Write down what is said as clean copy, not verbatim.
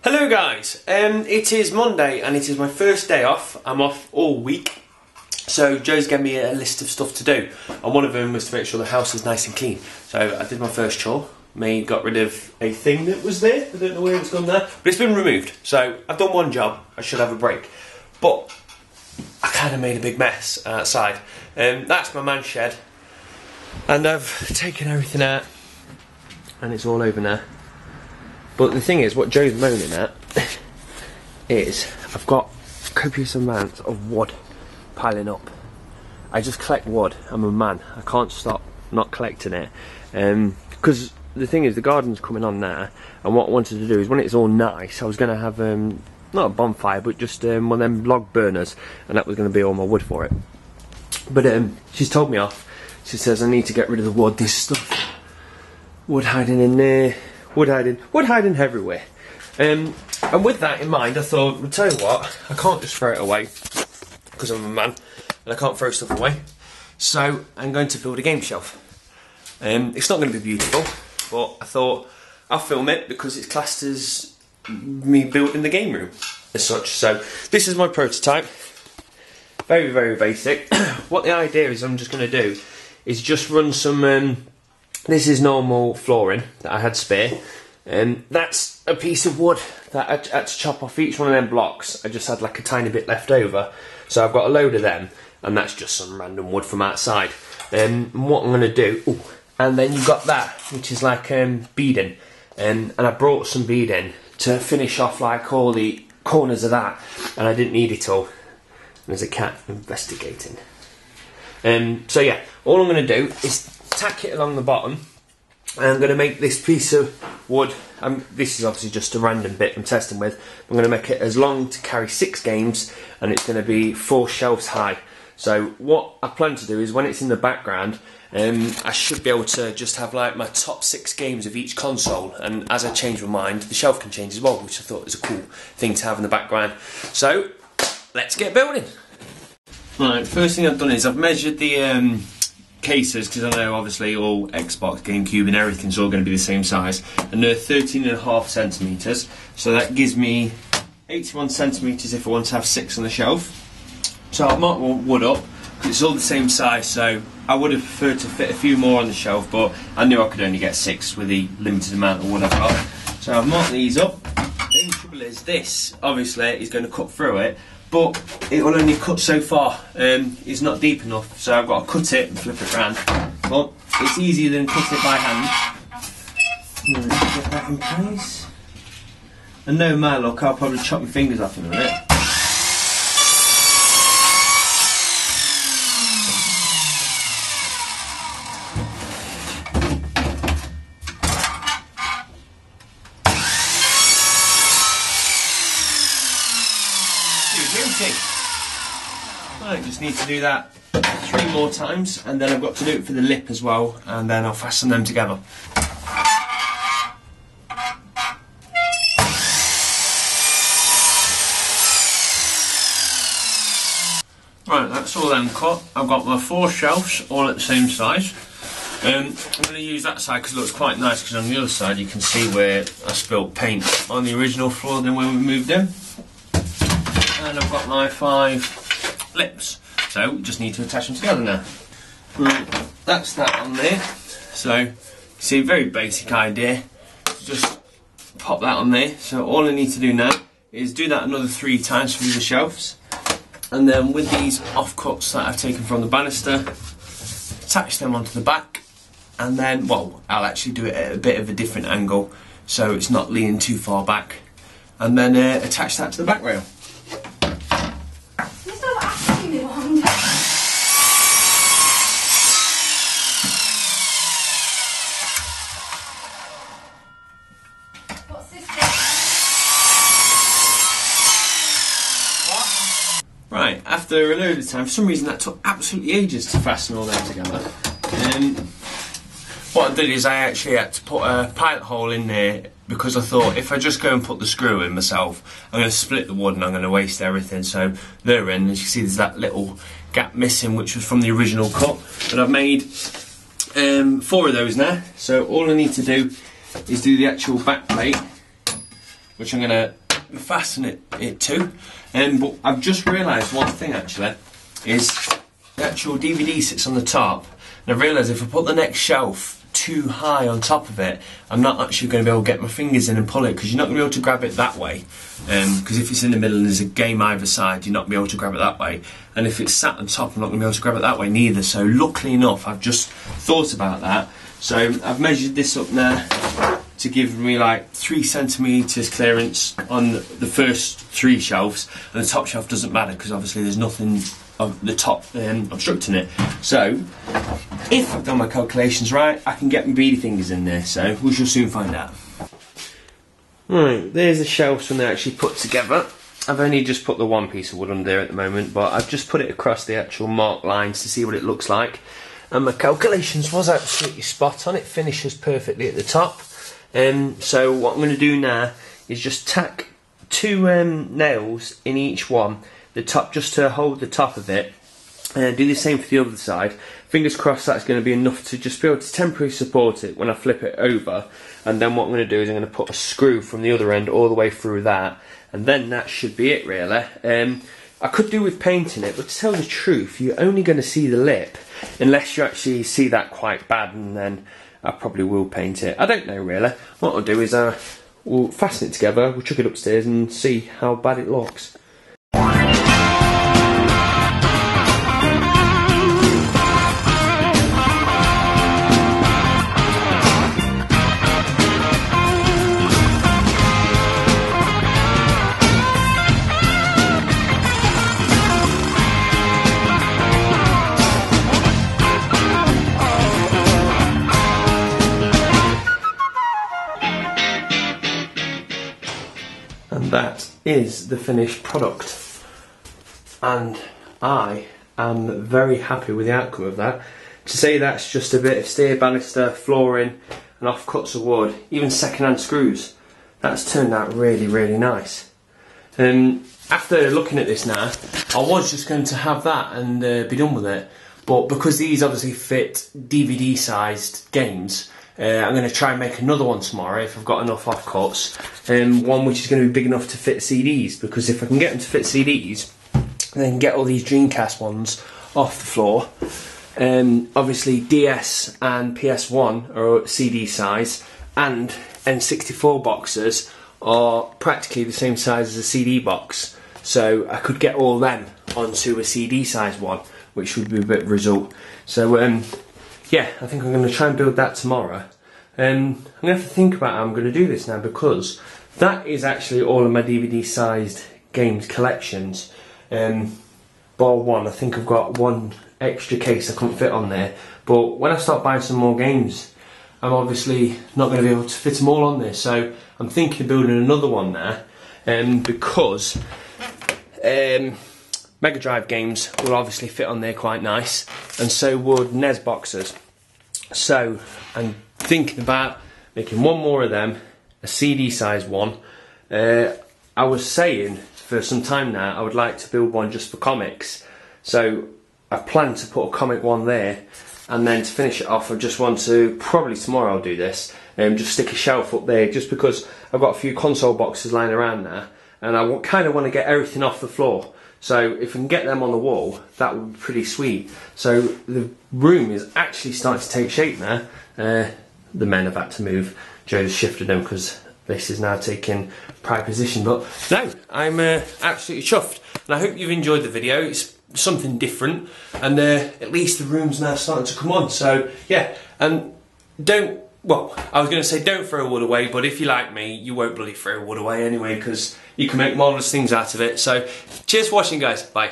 Hello guys, it is Monday and it is my first day off. I'm off all week. So Joe's given me a list of stuff to do, and one of them was to make sure the house is nice and clean. So I did my first chore. Got rid of a thing that was there. I don't know where it's gone there, but it's been removed. So I've done one job, I should have a break. But I kind of made a big mess outside. That's my man shed. And I've taken everything out and it's all over now. But the thing is, what Joe's moaning at is I've got copious amounts of wood piling up. I just collect wood. I'm a man. I can't stop not collecting it. Because the thing is, the garden's coming on now, and what I wanted to do is when it's all nice, I was going to have not a bonfire, but just one of them log burners, and that was going to be all my wood for it. But she's told me off. She says I need to get rid of the wood. This stuff, wood hiding in there. Wood hiding everywhere. And with that in mind, I thought, I'll tell you what, I can't just throw it away, because I'm a man, and I can't throw stuff away. So, I'm going to build a game shelf. It's not going to be beautiful, but I thought, I'll film it, because it's classed as me building the game room, as such. So, this is my prototype. Very, very basic. What the idea is I'm just going to do, is just run some... this is normal flooring that I had spare. That's a piece of wood that I had to chop off each one of them blocks. I just had like a tiny bit left over. So I've got a load of them, and that's just some random wood from outside. And what I'm going to do... and then you've got that, which is like beading. And I brought some beading to finish off like all the corners of that. And I didn't need it all. There's a cat investigating. So yeah, all I'm going to do is tack it along the bottom, and I'm going to make this piece of wood, this is obviously just a random bit I'm testing with, I'm going to make it as long to carry 6 games, and it's going to be 4 shelves high. So what I plan to do is when it's in the background, I should be able to just have like my top 6 games of each console, and as I change my mind, the shelf can change as well, which I thought was a cool thing to have in the background. So let's get building. Right, first thing I've done is I've measured the cases, because I know obviously all Xbox, GameCube and everything's all going to be the same size, and they're 13.5 centimetres, so that gives me 81 centimetres if I want to have 6 on the shelf. So I've marked wood up, because it's all the same size, so I would have preferred to fit a few more on the shelf, but I knew I could only get 6 with the limited amount of wood I've got. So I've marked these up. The only trouble is this, obviously, is going to cut through it, but it will only cut so far. It's not deep enough, so I've got to cut it and flip it around. But it's easier than cutting it by hand. Get that in place. And no matter, look, I'll probably chop my fingers off in a minute. I just need to do that 3 more times, and then I've got to do it for the lip as well, and then I'll fasten them together. Right, that's all then cut. I've got my 4 shelves all at the same size. I'm going to use that side because it looks quite nice, because on the other side you can see where I spilt paint on the original floor then when we moved in. And I've got my 5 lips, so we just need to attach them together now. Right, that's that on there. So you see, very basic idea, just pop that on there. So all I need to do now is do that another 3 times through the shelves, and then with these offcuts that I've taken from the banister, attach them onto the back, and then, well, I'll actually do it at a bit of a different angle so it's not leaning too far back, and then attach that to the back rail. Right, after a load of time, for some reason that took absolutely ages to fasten all them together. What I did is I actually had to put a pilot hole in there, because I thought if I just go and put the screw in myself, I'm going to split the wood and I'm going to waste everything. So they're in, as you can see there's that little gap missing, which was from the original cut. But I've made 4 of those now, so all I need to do is do the actual back plate which I'm going to fasten it to. But I've just realised one thing actually, is the actual DVD sits on the top, and I've realised if I put the next shelf too high on top of it, I'm not actually going to be able to get my fingers in and pull it, because you're not going to be able to grab it that way, because if it's in the middle and there's a game either side, you're not going to be able to grab it that way, and if it's sat on top, I'm not going to be able to grab it that way neither. So luckily enough, I've just thought about that, so I've measured this up now to give me like 3 centimetres clearance on the first 3 shelves, and the top shelf doesn't matter because obviously there's nothing of the top obstructing it. So if I've done my calculations right, I can get my beady fingers in there, so we shall soon find out. Right, there's the shelves when they're actually put together. I've only just put the one piece of wood under there at the moment, but I've just put it across the actual marked lines to see what it looks like, and my calculations was absolutely spot on. It finishes perfectly at the top. So what I'm going to do now is just tack 2 nails in each one, the top, just to hold the top of it. Do the same for the other side. Fingers crossed that's going to be enough to just be able to temporarily support it when I flip it over. And then what I'm going to do is I'm going to put a screw from the other end all the way through that, and then that should be it really. I could do with painting it, but to tell the truth, you're only going to see the lip unless you actually see that quite bad, and then I probably will paint it. I don't know really. What I'll do is we'll fasten it together, we'll chuck it upstairs and see how bad it looks. And that is the finished product, and I am very happy with the outcome of that. To say that's just a bit of stair banister, flooring and offcuts of wood, even second-hand screws, that's turned out really, really nice. After looking at this now, I was just going to have that and be done with it, but because these obviously fit DVD sized games, I'm going to try and make another one tomorrow if I've got enough offcuts, one which is going to be big enough to fit CDs, because if I can get them to fit CDs, then get all these Dreamcast ones off the floor. Obviously DS and PS1 are CD size, and N64 boxes are practically the same size as a CD box, so I could get all them onto a CD size one, which would be a bit of a result. So yeah, I think I'm going to try and build that tomorrow. I'm going to have to think about how I'm going to do this now, because that is actually all of my DVD sized games collections. Bar one, I think I've got one extra case I couldn't fit on there, but when I start buying some more games, I'm obviously not going to be able to fit them all on there, so I'm thinking of building another one now, because Mega Drive games will obviously fit on there quite nice, and so would NES boxes. So I'm thinking about making one more of them, a CD size one. I was saying for some time now I would like to build one just for comics, so I plan to put a comic one there, and then to finish it off I just want to, probably tomorrow I'll do this, just stick a shelf up there, just because I've got a few console boxes lying around now, and I kind of want to get everything off the floor. So if we can get them on the wall, that would be pretty sweet. So the room is actually starting to take shape now. The men have had to move. Joe's shifted them because this is now taking prime position. But no, I'm absolutely chuffed. And I hope you've enjoyed the video. It's something different. And at least the room's now starting to come on. So yeah, and don't, well, I was going to say don't throw wood away, but if you like me, you won't bloody throw wood away anyway, because you can make marvellous things out of it. So cheers for watching, guys. Bye.